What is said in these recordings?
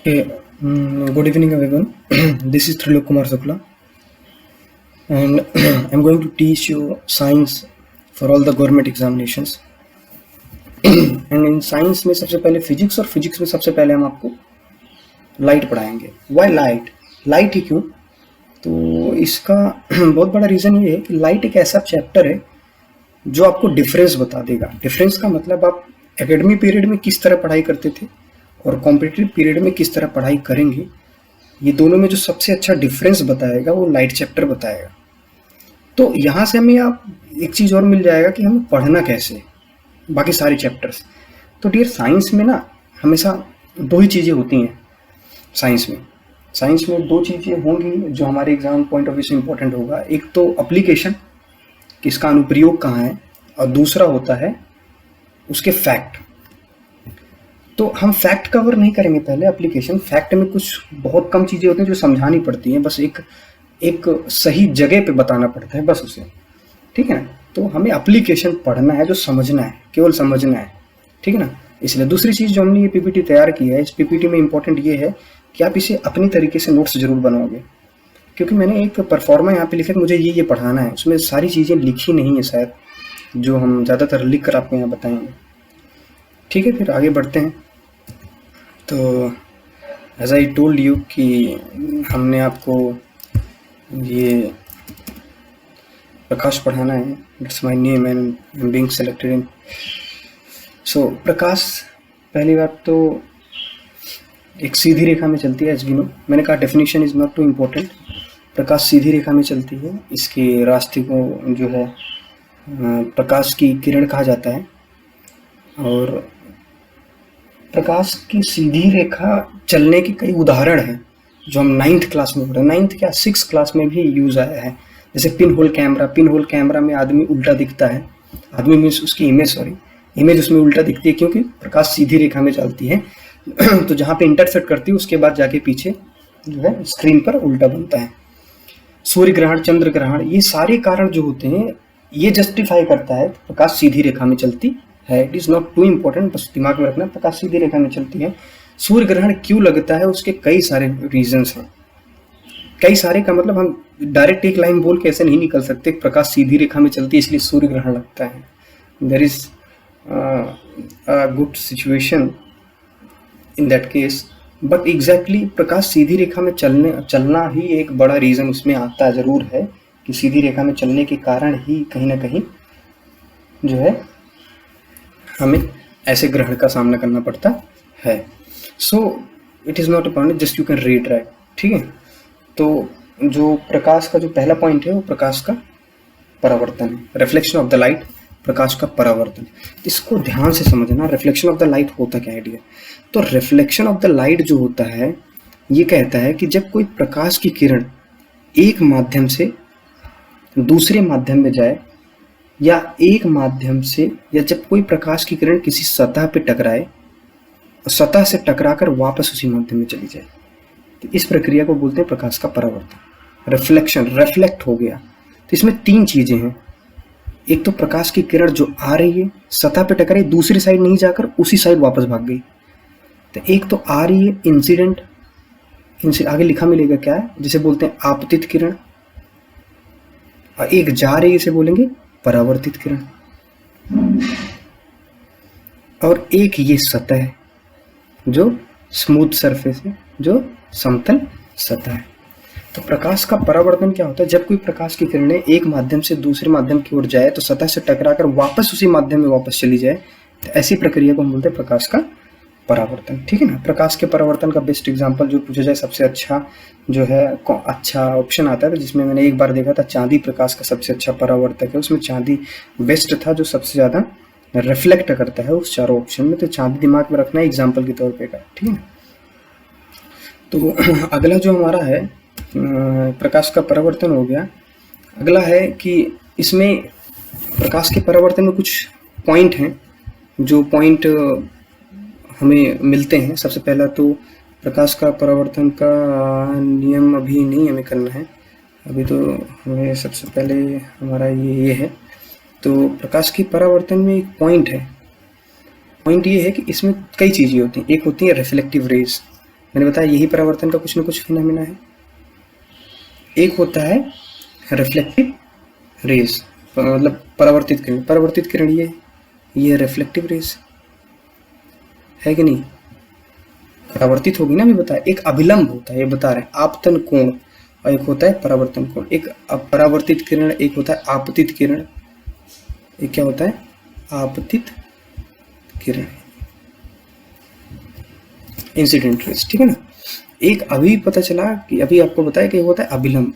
Good evening, everyone. This is Trilok Kumar Shukla, and I'm going to teach you science for all the government examinations. And in science में सबसे पहले physics और physics में सबसे पहले हम आपको लाइट पढ़ाएंगे. Why light? लाइट ही क्यों? तो इसका बहुत बड़ा रीज़न ये है कि लाइट एक ऐसा चैप्टर है जो आपको डिफरेंस बता देगा. डिफरेंस का मतलब आप एकेडमी पीरियड में किस तरह पढ़ाई करते थे और कॉम्पिटिटिव पीरियड में किस तरह पढ़ाई करेंगे, ये दोनों में जो सबसे अच्छा डिफरेंस बताएगा वो लाइट चैप्टर बताएगा. तो यहाँ से हमें आप एक चीज़ और मिल जाएगा कि हमें पढ़ना कैसे बाकी सारे चैप्टर्स. तो डियर, साइंस में ना हमेशा दो ही चीज़ें होती हैं. साइंस में दो चीज़ें होंगी जो हमारे एग्जाम पॉइंट ऑफ व्यू से इम्पोर्टेंट होगा. एक तो अप्लीकेशन कि इसका अनुप्रयोग कहाँ है, और दूसरा होता है उसके फैक्ट. तो हम फैक्ट कवर नहीं करेंगे पहले, एप्लीकेशन. फैक्ट में कुछ बहुत कम चीज़ें होती हैं जो समझानी पड़ती हैं, बस एक सही जगह पे बताना पड़ता है बस उसे. ठीक है ना. तो हमें एप्लीकेशन पढ़ना है, जो समझना है, केवल समझना है. ठीक है ना. इसलिए दूसरी चीज़ जो हमने ये पीपीटी तैयार की है, इस पीपीटी में इंपॉर्टेंट ये है कि आप इसे अपनी तरीके से नोट्स जरूर बनाओगे, क्योंकि मैंने एक परफॉर्मा यहाँ पे लिखा कि मुझे ये पढ़ाना है. उसमें सारी चीज़ें लिखी नहीं है शायद, जो हम ज़्यादातर लिख कर आपको यहाँ बताएंगे. ठीक है, फिर आगे बढ़ते हैं. तो एज आई टोल्ड यू कि हमने आपको ये प्रकाश पढ़ाना है. It's my name and I am being selected in. So प्रकाश, पहली बात तो एक सीधी रेखा में चलती है, एज वी नो. मैंने कहा definition is not too important. प्रकाश सीधी रेखा में चलती है. इसके रास्ते को जो है प्रकाश की किरण कहा जाता है. और प्रकाश की सीधी रेखा चलने के कई उदाहरण हैं जो हम 9th क्लास में पढ़े. 9th क्या 6th क्लास में भी यूज़ आया है. जैसे pin hole camera. Pin hole camera में आदमी उल्टा दिखता है. आदमी मीन्स उसकी इमेज उसमें उल्टा दिखती है, क्योंकि प्रकाश सीधी रेखा में चलती है. तो जहाँ पे इंटरसेक्ट करती है उसके बाद जाके पीछे जो है स्क्रीन पर उल्टा बनता है. सूर्य ग्रहण, चंद्र ग्रहण, ये सारे कारण जो होते हैं ये जस्टिफाई करता है प्रकाश सीधी रेखा में चलती है. It is not too important, बस दिमाग में रखना प्रकाश सीधी रेखा में चलती है. सूर्य ग्रहण क्यों लगता है, उसके कई सारे रीजंस हैं. कई सारे का मतलब हम डायरेक्ट एक लाइन बोल के ऐसे नहीं निकल सकते. प्रकाश सीधी रेखा में चलती है इसलिए सूर्य ग्रहण लगता है. There is a good situation in that case, but exactly प्रकाश सीधी रेखा में चलना ही एक बड़ा रीज़न उसमें आता जरूर है, कि सीधी रेखा में चलने के कारण ही कहीं ना कहीं जो है हमें ऐसे ग्रहण का सामना करना पड़ता है. So it is not a point, just you can read write. ठीक है. तो जो प्रकाश का जो पहला पॉइंट है वो प्रकाश का परावर्तन है. रिफ्लेक्शन ऑफ द लाइट, प्रकाश का परावर्तन. इसको ध्यान से समझना. रिफ्लेक्शन ऑफ द लाइट होता क्या है डियर? तो रिफ्लेक्शन ऑफ द लाइट जो होता है ये कहता है कि जब कोई प्रकाश की किरण एक माध्यम से दूसरे माध्यम में जाए, या एक माध्यम से, या जब कोई प्रकाश की किरण किसी सतह पे टकराए और सतह से टकराकर वापस उसी माध्यम में चली जाए, तो इस प्रक्रिया को बोलते हैं प्रकाश का परावर्तन. रिफ्लेक्शन, रिफ्लेक्ट हो गया. तो इसमें तीन चीजें हैं. एक तो प्रकाश की किरण जो आ रही है सतह पे टकराई, दूसरी साइड नहीं जाकर उसी साइड वापस भाग गई. तो एक तो आ रही है इंसिडेंट, आगे लिखा मिलेगा क्या है, जिसे बोलते हैं आपतित किरण. और एक जा रही है, इसे बोलेंगे परावर्तित किरण. और एक ये सतह है जो स्मूथ सरफेस है, जो समतल सतह है. तो प्रकाश का परावर्तन क्या होता है? जब कोई प्रकाश की किरणें एक माध्यम से दूसरे माध्यम की ओर जाए तो सतह से टकराकर वापस उसी माध्यम में वापस चली जाए, तो ऐसी प्रक्रिया को हम बोलते हैं प्रकाश का परावर्तन. ठीक है ना. प्रकाश के परावर्तन का बेस्ट एग्जांपल जो पूछा जाए, सबसे अच्छा जो है अच्छा ऑप्शन आता है, जिसमें मैंने एक बार देखा था, चांदी प्रकाश का सबसे अच्छा परावर्तक है. उसमें चांदी बेस्ट था, जो सबसे ज़्यादा रिफ्लेक्ट करता है उस चारों ऑप्शन में. तो चांदी दिमाग में रखना है एग्जाम्पल के तौर पर का. ठीक है. तो अगला जो हमारा है प्रकाश का परावर्तन हो गया. अगला है कि इसमें प्रकाश के परावर्तन में कुछ पॉइंट हैं, जो पॉइंट हमें मिलते हैं. सबसे पहला तो प्रकाश का परावर्तन का नियम अभी नहीं हमें करना है, अभी तो हमें सबसे पहले हमारा ये है. तो प्रकाश की परावर्तन में एक पॉइंट है. पॉइंट ये है कि इसमें कई चीज़ें होती हैं. एक होती है रिफ्लेक्टिव रेज, मैंने बताया यही परावर्तन का कुछ न कुछ फिनोमेना है। एक होता है रिफ्लेक्टिव रेज, मतलब परावर्तित किरण। परावर्तित किरण ये रिफ्लेक्टिव रेज है कि नहीं, परावर्तित होगी ना, अभी बताया। एक अभिलंब होता है, ये बता रहे हैं, आपतन कोण, और एक होता है परावर्तन कोण। एक परावर्तित किरण, एक होता है आपतित किरण। एक क्या होता है, आपतित किरण, इंसिडेंट रेज, ठीक है ना। एक अभी पता चला कि अभी आपको बताया कि होता है अभिलंब।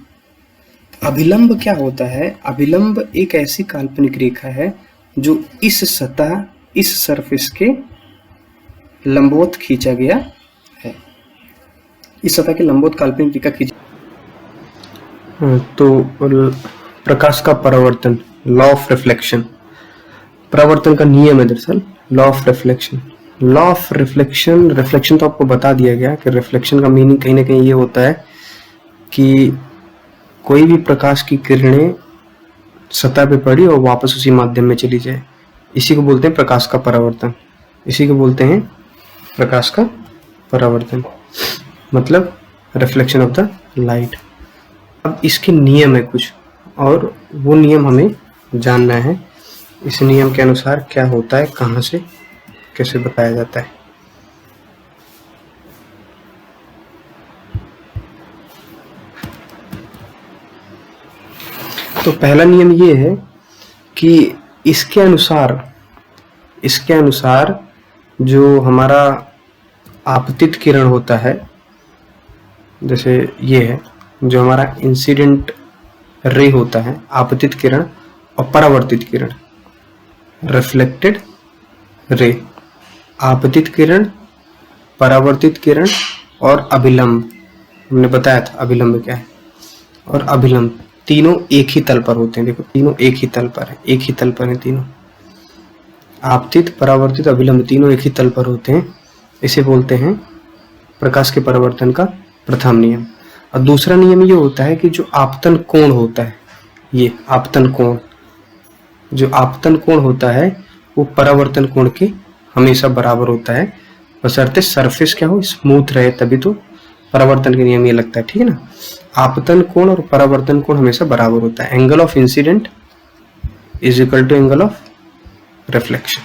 अभिलंब क्या होता है, अभिलंब एक ऐसी काल्पनिक रेखा है जो इस सतह, इस सरफेस के लंबवत खींचा गया है। इस सतह के लंबवत काल्पनिक रेखा खींचा। तो प्रकाश का परावर्तन, लॉ ऑफ रिफ्लेक्शन, परावर्तन का नियम है दरअसल law of reflection. Law of reflection, reflection तो आपको बता दिया गया कि रिफ्लेक्शन का मीनिंग कहीं ना कहीं ये होता है कि कोई भी प्रकाश की किरणें सतह पे पड़ी और वापस उसी माध्यम में चली जाए, इसी को बोलते हैं प्रकाश का परावर्तन। इसी को बोलते हैं प्रकाश का परावर्तन, मतलब रिफ्लेक्शन ऑफ द लाइट। अब इसके नियम है कुछ, और वो नियम हमें जानना है। इस नियम के अनुसार क्या होता है, कहाँ से कैसे बताया जाता है। तो पहला नियम ये है कि इसके अनुसार जो हमारा आपतित किरण होता है, जैसे ये है जो हमारा इंसिडेंट रे होता है, आपतित किरण और परावर्तित किरण, रिफ्लेक्टेड रे, आपतित किरण, परावर्तित किरण और अभिलंब। हमने बताया था अभिलंब क्या है, और अभिलंब तीनों एक ही तल पर होते हैं। देखो तीनों एक ही तल पर है, एक ही तल पर है तीनों, आपतित, परावर्तित, अभिलंब तीनों एक ही तल पर होते हैं। इसे बोलते हैं प्रकाश के परावर्तन का प्रथम नियम। और दूसरा नियम ये होता है कि जो आपतन कोण होता है, ये आपतन कोण, जो आपतन कोण होता है वो परावर्तन कोण के हमेशा बराबर होता है, बशर्ते सरफेस क्या हो, स्मूथ रहे, तभी तो परावर्तन के नियम ये लगता है, ठीक है ना। आपतन कोण और परावर्तन कोण हमेशा बराबर होता है। Angle of incident is equal to angle of reflection,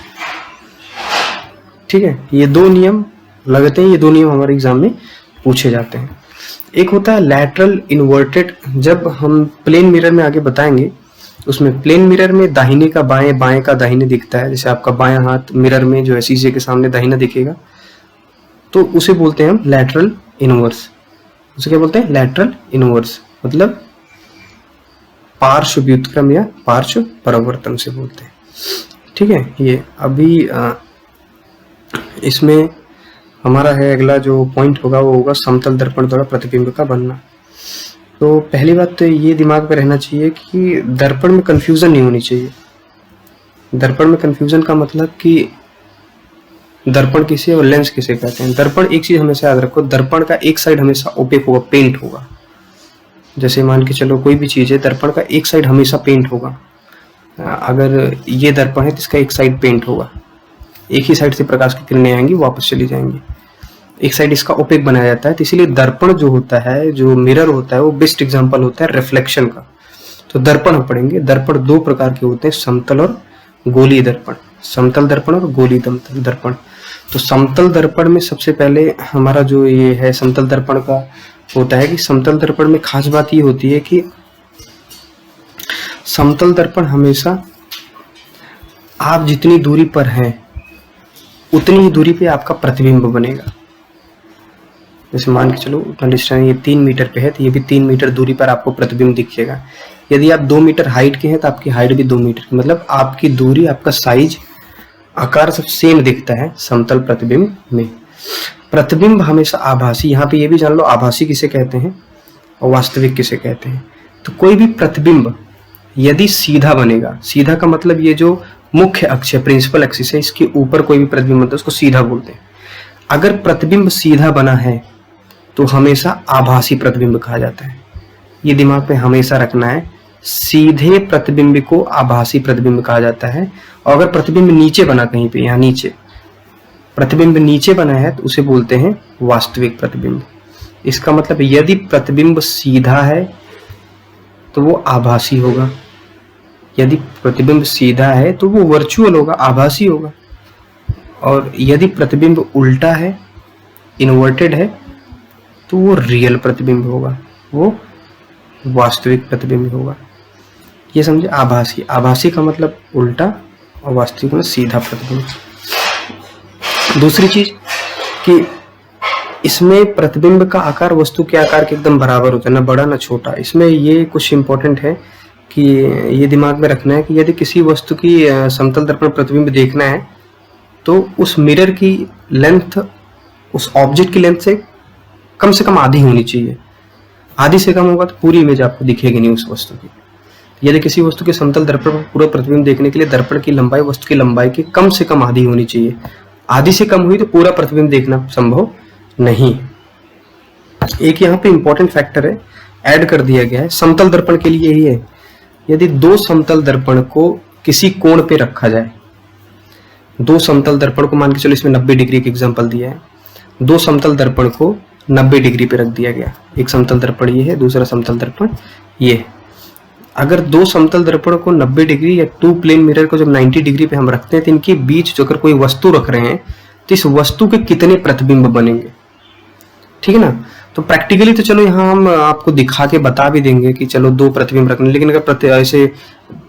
ठीक है। ये दो नियम लगते हैं, ये दो नियम हमारे एग्जाम में पूछे जाते हैं। एक होता है लैटरल इन्वर्टेड, जब हम प्लेन मिरर में आगे बताएंगे, उसमें प्लेन मिरर में दाहिने का बाएं, बाएं का दाहिने दिखता है। जैसे आपका बायां हाथ मिरर में जो है शीशे के सामने दाहिना दिखेगा, तो उसे बोलते हैं हम लैटरल इनवर्स। उसे क्या बोलते हैं, लैटरल इनवर्स, मतलब पार्श्व व्युत्क्रम या पार्श्व परावर्तन से बोलते हैं, ठीक है। ये अभी इसमें हमारा है अगला जो पॉइंट होगा, वो होगा समतल दर्पण द्वारा प्रतिबिंब का बनना। तो पहली बात तो ये दिमाग में रहना चाहिए कि दर्पण में कंफ्यूजन नहीं होनी चाहिए। दर्पण में कंफ्यूजन का मतलब कि दर्पण किसे और लेंस किसे कहते हैं। दर्पण एक चीज हमेशा याद रखो, दर्पण का एक साइड हमेशा ओपेक होगा, पेंट होगा। जैसे मान के चलो कोई भी चीज है, दर्पण का एक साइड हमेशा पेंट होगा। अगर ये दर्पण है तो इसका एक साइड पेंट होगा, एक ही साइड से प्रकाश की किरणें आएंगी, वापस चली जाएंगी। एक साइड इसका ओपेक बनाया जाता है। तो इसीलिए दर्पण जो होता है, जो मिरर होता है, वो बेस्ट एग्जांपल होता है रिफ्लेक्शन का। तो दर्पण हम पढ़ेंगे, दर्पण दो प्रकार के होते हैं, समतल और गोलीय दर्पण, समतल दर्पण और गोलीय दर्पण। तो समतल दर्पण में सबसे पहले हमारा जो ये है समतल दर्पण का होता है कि समतल दर्पण में खास बात ये होती है कि समतल दर्पण हमेशा आप जितनी दूरी पर हैं उतनी ही दूरी पे आपका प्रतिबिंब बनेगा। जैसे मान के चलो उतना डिस्टेंस, ये 3 मीटर पे है तो ये भी 3 मीटर दूरी पर आपको प्रतिबिंब दिखेगा। यदि आप 2 मीटर हाइट के हैं तो आपकी हाइट भी 2 मीटर, मतलब आपकी दूरी, आपका साइज, आकार सब सेम दिखता है समतल प्रतिबिंब में। प्रतिबिंब हमेशा आभासी, यहाँ पे ये भी जान लो आभासी किसे कहते हैं और वास्तविक किसे कहते हैं। तो कोई भी प्रतिबिंब यदि सीधा बनेगा, सीधा का मतलब ये जो मुख्य अक्ष है, प्रिंसिपल एक्सिस है, इसके ऊपर कोई भी प्रतिबिंब बनता है उसको सीधा बोलते हैं। अगर प्रतिबिंब सीधा बना है तो हमेशा आभासी प्रतिबिंब कहा जाता है। ये दिमाग में हमेशा रखना है, सीधे प्रतिबिंब को आभासी प्रतिबिंब कहा जाता है। और अगर प्रतिबिंब नीचे बना कहीं पे, यहाँ नीचे प्रतिबिंब नीचे बना है तो उसे बोलते हैं वास्तविक प्रतिबिंब। इसका मतलब यदि प्रतिबिंब सीधा है तो वो आभासी होगा, यदि प्रतिबिंब सीधा है तो वो वर्चुअल होगा, आभासी होगा, और यदि प्रतिबिंब उल्टा है, इन्वर्टेड है, तो वो रियल प्रतिबिंब होगा, वो वास्तविक प्रतिबिंब होगा। ये समझे, आभासी, आभासी का मतलब उल्टा और वास्तविक में सीधा प्रतिबिंब। दूसरी चीज कि इसमें प्रतिबिंब का आकार वस्तु के आकार के एकदम बराबर होता है, ना बड़ा ना छोटा। इसमें ये कुछ इंपॉर्टेंट है कि ये दिमाग में रखना है कि यदि किसी वस्तु की समतल दर्पण प्रतिबिंब देखना है तो उस मिरर की लेंथ उस ऑब्जेक्ट की लेंथ से कम आधी होनी चाहिए। आधी से कम होगा तो पूरी इमेज आपको दिखेगी नहीं उस वस्तु की। यदि किसी वस्तु के समतल दर्पण पर पूरा प्रतिबिंब देखने के लिए दर्पण की लंबाई वस्तु की लंबाई की कम से कम आधी होनी चाहिए। आधी से कम हुई तो पूरा प्रतिबिंब देखना संभव नहीं। एक यहाँ पे इंपॉर्टेंट फैक्टर है, ऐड कर दिया गया है समतल दर्पण के लिए यही है। यदि दो समतल दर्पण को किसी कोण पे रखा जाए, दो समतल दर्पण को मान के चलो, इसमें 90 डिग्री का एग्जांपल दिया है, दो समतल दर्पण को 90 डिग्री पे रख दिया गया। एक समतल दर्पण ये है, दूसरा समतल दर्पण ये है। अगर दो समतल दर्पण को 90 डिग्री या टू प्लेन मिरर को जब 90 डिग्री पे हम रखते हैं तो इनके बीच जो अगर कोई वस्तु रख रहे हैं तो इस वस्तु के कितने प्रतिबिंब बनेंगे, ठीक है ना। तो प्रैक्टिकली तो चलो यहाँ हम आपको दिखा के बता भी देंगे कि चलो दो प्रतिबिंब रखने, लेकिन अगर ऐसे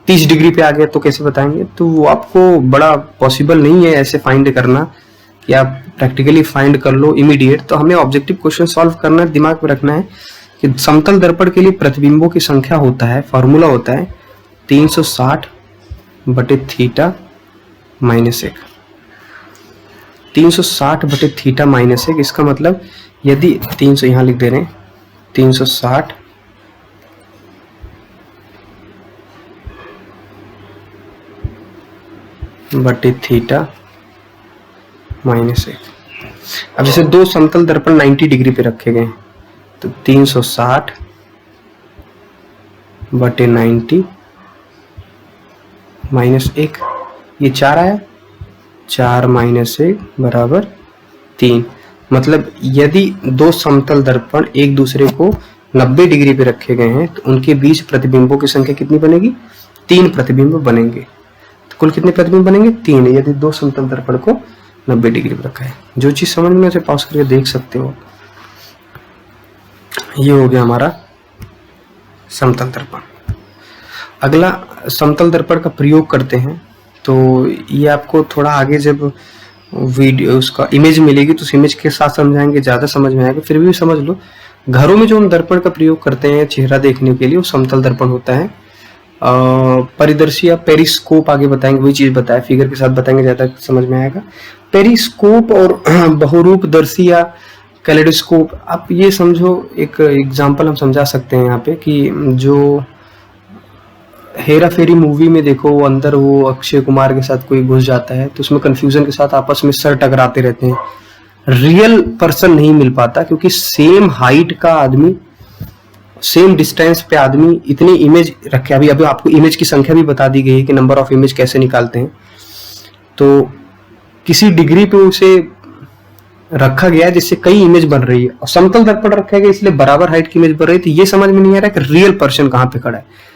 30 डिग्री पे आ गए तो कैसे बताएंगे, तो वो आपको बड़ा पॉसिबल नहीं है ऐसे फाइंड करना कि आप प्रैक्टिकली फाइंड कर लो इमीडिएट। तो हमें ऑब्जेक्टिव क्वेश्चन सॉल्व करना है, दिमाग में रखना है कि समतल दर्पण के लिए प्रतिबिंबों की संख्या होता है, फॉर्मूला होता है 360 बटे थीटा माइनस 1। 360 बटे थीटा माइनस 1, इसका मतलब यदि 300 यहां लिख दे रहे हैं, 360 बटे थीटा माइनस 1। अब जैसे दो समतल दर्पण 90 डिग्री पे रखे गए तो 360 बटे 90 माइनस 1, ये 4 आया, 4 माइनस 1 बराबर 3। मतलब यदि दो समतल दर्पण एक दूसरे को 90 डिग्री पे रखे गए हैं तो उनके बीच प्रतिबिंबों की संख्या कितनी बनेगी, 3 प्रतिबिंब बनेंगे। तो कुल कितने प्रतिबिंब बनेंगे, 3, यदि दो समतल दर्पण को 90 डिग्री पे रखा है। जो चीज समझ में उसे पॉज करके देख सकते हो। ये हो गया हमारा समतल दर्पण। अगला समतल दर्पण का प्रयोग करते हैं, तो ये आपको थोड़ा आगे जब वीडियो उसका इमेज मिलेगी तो उस इमेज के साथ समझाएंगे, ज्यादा समझ में आएगा। फिर भी समझ लो, घरों में जो हम दर्पण का प्रयोग करते हैं चेहरा देखने के लिए वो समतल दर्पण होता है। परिदर्शी या पेरिस्कोप आगे बताएंगे, वही चीज बताया, फिगर के साथ बताएंगे, ज्यादा समझ में आएगा। पेरिस्कोप और बहुरूपदर्शी या कैलेडोस्कोप, आप ये समझो, एक एग्जांपल हम समझा सकते हैं यहाँ पे कि जो हेरा फेरी मूवी में देखो, वो अंदर वो अक्षय कुमार के साथ कोई घुस जाता है तो उसमें कंफ्यूजन के साथ आपस में सर टकराते रहते हैं। रियल पर्सन नहीं मिल पाता क्योंकि सेम हाइट का आदमी, सेम डिस्टेंस पे आदमी इतनी इमेज रखे। अभी आपको इमेज की संख्या भी बता दी गई है कि नंबर ऑफ इमेज कैसे निकालते हैं। तो किसी डिग्री पे उसे रखा गया है जिससे कई इमेज बन रही है, और समतल दर्पण रखा गया इसलिए बराबर हाइट की इमेज बन रही है। तो ये समझ में नहीं आ रहा है कि रियल पर्सन कहाँ पे खड़ा है।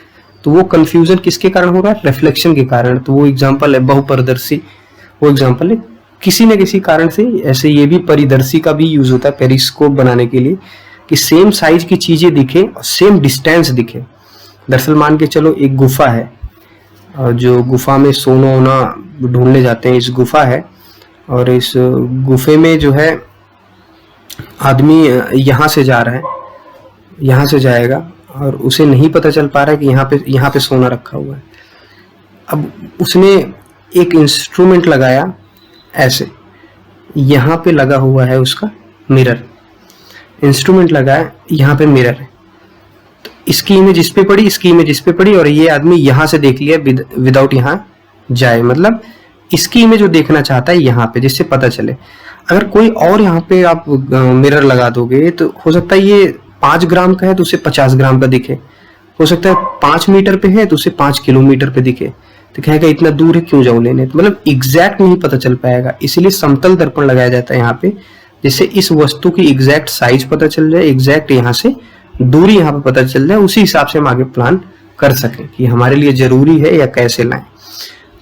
तो वो कंफ्यूजन किसके कारण हो रहा है, रिफ्लेक्शन के कारण। तो वो एग्जांपल है बहुपरदर्शी, वो एग्जांपल है किसी न किसी कारण से। ऐसे ये भी परिदर्शी का भी यूज होता है पेरिस्कोप बनाने के लिए, कि सेम साइज की चीजें दिखे और सेम डिस्टेंस दिखे। दरअसल मान के चलो एक गुफा है, और जो गुफा में सोना वोना ढूंढने जाते हैं, इस गुफा है, और इस गुफे में जो है आदमी यहाँ से जा रहा है, यहाँ से जाएगा और उसे नहीं पता चल पा रहा है कि यहाँ पे सोना रखा हुआ है। अब उसने एक इंस्ट्रूमेंट लगाया, ऐसे यहाँ पे लगा हुआ है उसका मिरर, इंस्ट्रूमेंट लगाया, यहाँ पे मिरर है। तो इसकी इमेज इस पे पड़ी, इसकी इमेज इस पे पड़ी, और ये आदमी यहाँ से देख लिया विदाउट यहाँ जाए। मतलब इसकी इमेज वो देखना चाहता है यहाँ पे, जिससे पता चले। अगर कोई और यहाँ पे आप मिरर लगा दोगे तो हो सकता है ये 5 ग्राम का है तो उसे 50 ग्राम का दिखे, हो सकता है 5 मीटर पे है तो उसे 5 किलोमीटर पे दिखे। तो कहेगा इतना दूर है क्यों जाऊं लेने, तो मतलब एग्जैक्ट नहीं पता चल पाएगा, इसीलिए समतल दर्पण लगाया जाता है यहाँ पे, जिससे इस वस्तु की एग्जैक्ट साइज पता चल जाए, एग्जैक्ट यहाँ से दूरी यहाँ पे पता चल जाए, उसी हिसाब से हम आगे प्लान कर सकें कि हमारे लिए जरूरी है या कैसे लाएं।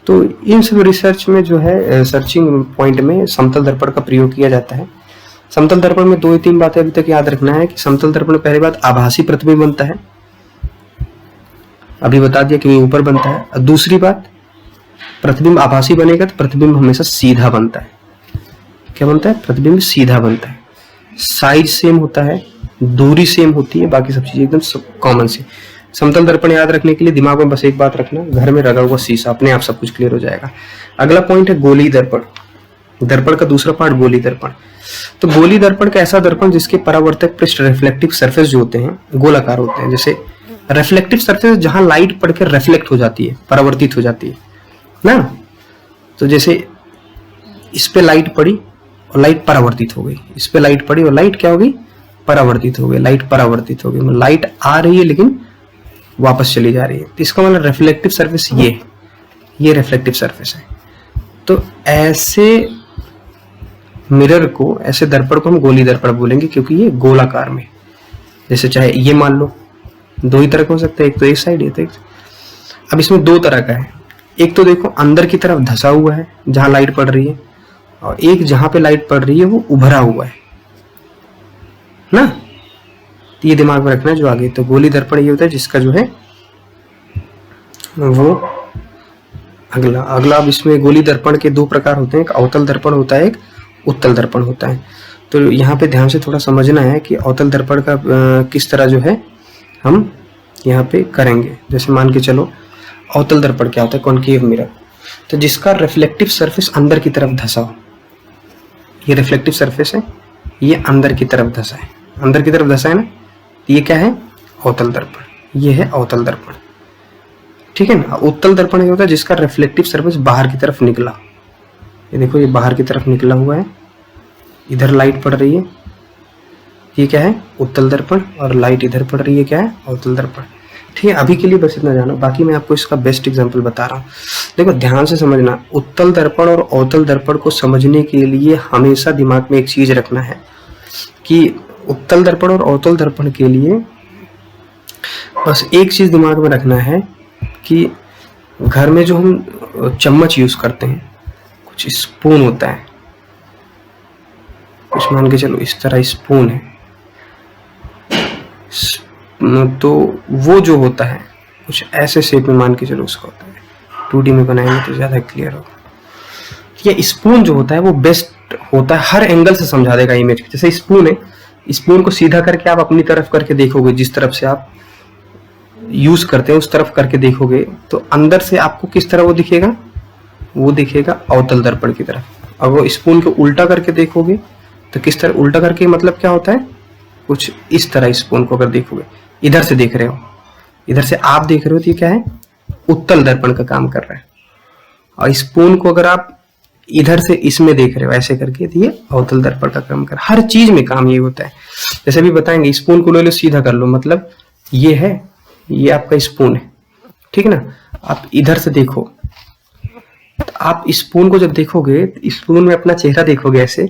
तो इन सब रिसर्च में जो है सर्चिंग पॉइंट में समतल दर्पण का प्रयोग किया जाता है। समतल दर्पण में 2 या 3 बातें अभी तक याद रखना है कि समतल दर्पण में पहली बात आभासी प्रतिबिंब बनता है, अभी बता दिया कि ऊपर बनता है। और दूसरी बात, प्रतिबिंब आभासी बनेगा तो प्रतिबिंब हमेशा सीधा बनता है। क्या बनता है? प्रतिबिंब सीधा बनता है, साइज सेम होता है, दूरी सेम होती है, बाकी सब चीजें एकदम कॉमन सी। समतल दर्पण याद रखने के लिए दिमाग में बस एक बात रखना, घर में लगा हुआ शीशा, अपने आप सब कुछ क्लियर हो जाएगा। अगला पॉइंट है गोली दर्पण। दर्पण का दूसरा पार्ट गोली दर्पण। तो गोली दर्पण का ऐसा दर्पण जिसके परावर्तक पृष्ठ रिफ्लेक्टिव सरफेस जो होते हैं गोलाकार होते हैं। जैसे रिफ्लेक्टिव सरफेस जहां लाइट पड़कर रिफ्लेक्ट हो जाती है, परावर्तित हो जाती है ना। तो जैसे इस पे लाइट पड़ी और लाइट परावर्तित हो गई, इस पे लाइट पड़ी और लाइट क्या हो गई? परावर्तित हो गई, लाइट परावर्तित हो गई, मतलब लाइट आ रही है लेकिन वापस चली जा रही है। तो इसका मतलब रिफ्लेक्टिव सरफेस ये रिफ्लेक्टिव सरफेस है। तो ऐसे मिरर को, ऐसे दर्पण को हम गोली दर्पण बोलेंगे, क्योंकि ये गोलाकार में, जैसे चाहे ये मान लो 2 ही तरह का हो सकता है, एक तो एक साइड, एक तो एक। अब इसमें 2 तरह का है, एक तो देखो अंदर की तरफ धसा हुआ है जहां लाइट पड़ रही है, और एक जहां पे लाइट पड़ रही है वो उभरा हुआ है ना। तो ये दिमाग में रखना है जो आगे। तो गोली दर्पण ये होता है जिसका जो है वो अगला। अब इसमें गोली दर्पण के 2 प्रकार होते हैं, एक अवतल दर्पण होता है, एक उत्तल दर्पण होता है। तो यहाँ पे ध्यान से थोड़ा समझना है कि अवतल दर्पण का किस तरह जो है हम यहाँ पे करेंगे। जैसे मान के चलो अवतल दर्पण क्या होता है? कॉनकेव मिरर, तो जिसका रिफ्लेक्टिव सरफेस अंदर की तरफ धसा हो। ये रिफ्लेक्टिव सरफेस है, ये अंदर की तरफ धसा है, अंदर की तरफ धसा है ना, ये क्या है? अवतल दर्पण। ये है अवतल दर्पण, ठीक है ना। उत्तल दर्पण ये होता है जिसका रिफ्लेक्टिव सरफेस बाहर की तरफ निकला। ये देखो ये बाहर की तरफ निकला हुआ है, इधर लाइट पड़ रही है, ये क्या है? उत्तल दर्पण। और लाइट इधर पड़ रही है, क्या है? अवतल दर्पण। ठीक है, अभी के लिए बस इतना जानो, बाकी मैं आपको इसका बेस्ट एग्जांपल बता रहा हूँ। देखो ध्यान से समझना, उत्तल दर्पण और अवतल दर्पण को समझने के लिए हमेशा दिमाग में एक चीज रखना है कि उत्तल दर्पण और अवतल दर्पण के लिए बस एक चीज दिमाग में रखना है कि घर में जो हम चम्मच यूज करते हैं, कुछ स्पून होता है, कुछ मान के चलो इस तरह स्पून है, तो वो जो होता है कुछ ऐसे शेप में मान के चलो उसका होता है। 2D में बनाएंगे तो ज्यादा क्लियर होगा। ये स्पून जो होता है वो बेस्ट होता है, हर एंगल से समझा देगा इमेज। जैसे स्पून है, स्पून को सीधा करके आप अपनी तरफ करके देखोगे, जिस तरफ से आप यूज करते हैं उस तरफ करके देखोगे, तो अंदर से आपको किस तरह वो दिखेगा? वो दिखेगा अवतल दर्पण की तरफ। और वो स्पून को उल्टा करके देखोगे तो किस तरह? उल्टा करके मतलब क्या होता है? कुछ इस तरह स्पून को अगर देखोगे, इधर से देख रहे हो, इधर से आप देख रहे हो, तो ये क्या है? उत्तल दर्पण का काम कर रहा है। और स्पून को अगर आप इधर से इसमें देख रहे हो ऐसे करके, तो ये अवतल दर्पण का काम कर। हर चीज में काम ये होता है। जैसे भी बताएंगे, स्पून को ले लो सीधा कर लो, मतलब ये है, ये आपका स्पून है, ठीक है ना। आप इधर से देखो, तो आप स्पून को जब देखोगे, स्पून में अपना चेहरा देखोगे ऐसे,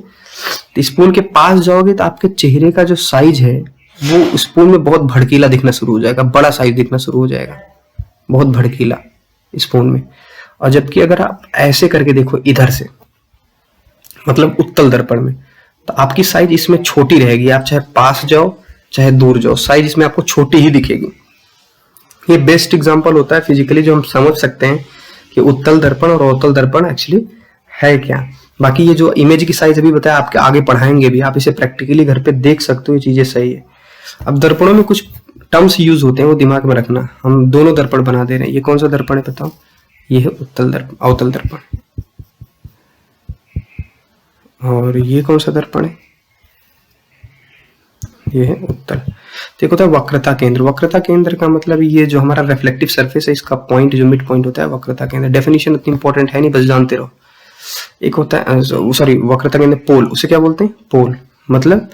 तो स्पून के पास जाओगे तो आपके चेहरे का जो साइज है वो स्पून में बहुत भड़कीला दिखना शुरू हो जाएगा, बड़ा साइज दिखना शुरू हो जाएगा, बहुत भड़कीला स्पून में। और जबकि अगर आप ऐसे करके देखो इधर से, मतलब उत्तल दर्पण में, तो आपकी साइज इसमें छोटी रहेगी। आप चाहे पास जाओ चाहे दूर जाओ, साइज इसमें आपको छोटी ही दिखेगी। ये बेस्ट एग्जांपल होता है फिजिकली, जो हम समझ सकते हैं कि उत्तल दर्पण और अवतल दर्पण एक्चुअली है क्या। बाकी ये जो इमेज की साइज अभी बताया, आपके आगे पढ़ाएंगे भी, आप इसे प्रैक्टिकली घर पे देख सकते हो, ये चीजें सही है। अब दर्पणों में कुछ टर्म्स यूज होते हैं, वो दिमाग में रखना। हम दोनों दर्पण बना दे रहे हैं। ये कौन सा दर्पण है बताओ? ये है उत्तल दर्पण, अवतल दर्पण। और ये कौन सा दर्पण है? ये है उत्तल। तो होता है वक्रता केंद्र। वक्रता केंद्र का मतलब ये जो हमारा रिफ्लेक्टिव सरफेस है, इसका पॉइंट जो मिड पॉइंट होता है, वक्रता केंद्र। डेफिनेशन इतनी इंपॉर्टेंट है नहीं, बस जानते रहो। एक होता है सॉरी, वक्रता केंद्र पोल, उसे क्या बोलते हैं? पोल। मतलब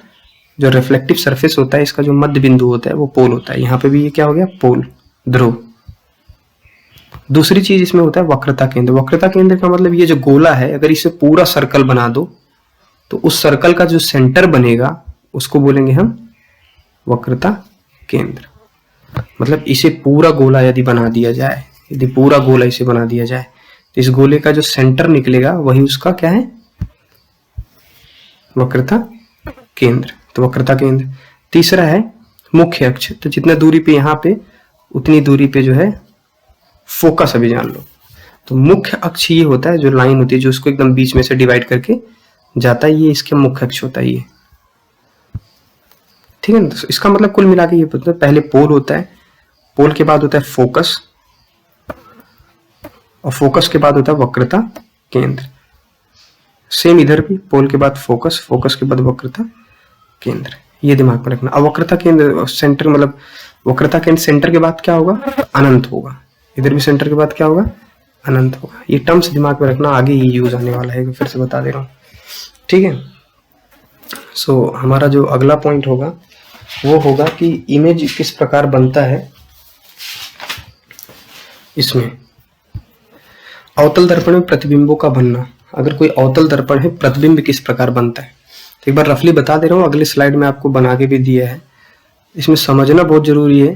जो रिफ्लेक्टिव सरफेस होता है, इसका जो मध्य बिंदु होता है वो पोल होता है। यहाँ पे भी ये क्या हो गया? पोल, ध्रुव। दूसरी चीज इसमें होता है वक्रता केंद्र। वक्रता केंद्र का मतलब ये जो गोला है, अगर इसे पूरा सर्कल बना दो तो उस सर्कल का जो सेंटर बनेगा उसको बोलेंगे हम वक्रता केंद्र। मतलब इसे पूरा गोला यदि बना दिया जाए, यदि पूरा गोला इसे बना दिया जाए तो इस गोले का जो सेंटर निकलेगा वही उसका क्या है, वक्रता केंद्र। तो वक्रता केंद्र। तीसरा है मुख्य अक्ष। तो जितना दूरी पे यहाँ पे उतनी दूरी पे जो है फोकस अभी जान लो। तो मुख्य अक्ष ये होता है, जो लाइन होती है जो उसको एकदम बीच में से डिवाइड करके जाता है, ये इसके मुख्य अक्ष होता है ये, ठीक है ना। तो इसका मतलब कुल मिला के ये पता है, पहले पोल होता है, पोल के बाद होता है फोकस, और फोकस के बाद होता है वक्रता केंद्र। सेम इधर भी पोल के बाद फोकस, फोकस के बाद वक्रता केंद्र, ये दिमाग में रखना। अब वक्रता केंद्र सेंटर, मतलब वक्रता केंद्र सेंटर के बाद क्या होगा, अनंत होगा। इधर भी सेंटर के बाद क्या होगा, अनंत होगा। ये टर्म्स दिमाग में रखना, आगे ये यूज आने वाला है, फिर से बता दे रहा हूँ, ठीक है। सो हमारा जो अगला पॉइंट होगा वो होगा कि इमेज किस प्रकार बनता है। इसमें अवतल दर्पण में प्रतिबिंबों का बनना, अगर कोई अवतल दर्पण है प्रतिबिंब किस प्रकार बनता है, तो एक बार रफली बता दे रहा हूँ, अगले स्लाइड में आपको बना के भी दिया है। इसमें समझना बहुत जरूरी है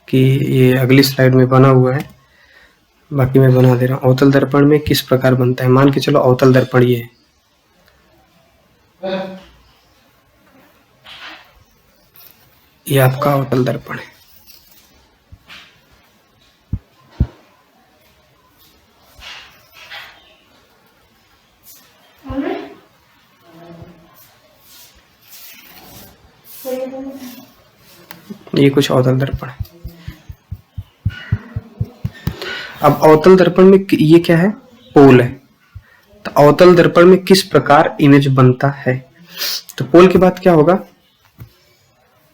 कि ये अगली स्लाइड में बना हुआ है, बाकी मैं बना दे रहा हूँ। अवतल दर्पण में किस प्रकार बनता है, मान के चलो अवतल दर्पण ये है, ये आपका अवतल दर्पण है। ये कुछ अवतल दर्पण है। अब अवतल दर्पण में ये क्या है, पोल है। तो अवतल दर्पण में किस प्रकार इमेज बनता है, तो पोल के बाद क्या होगा,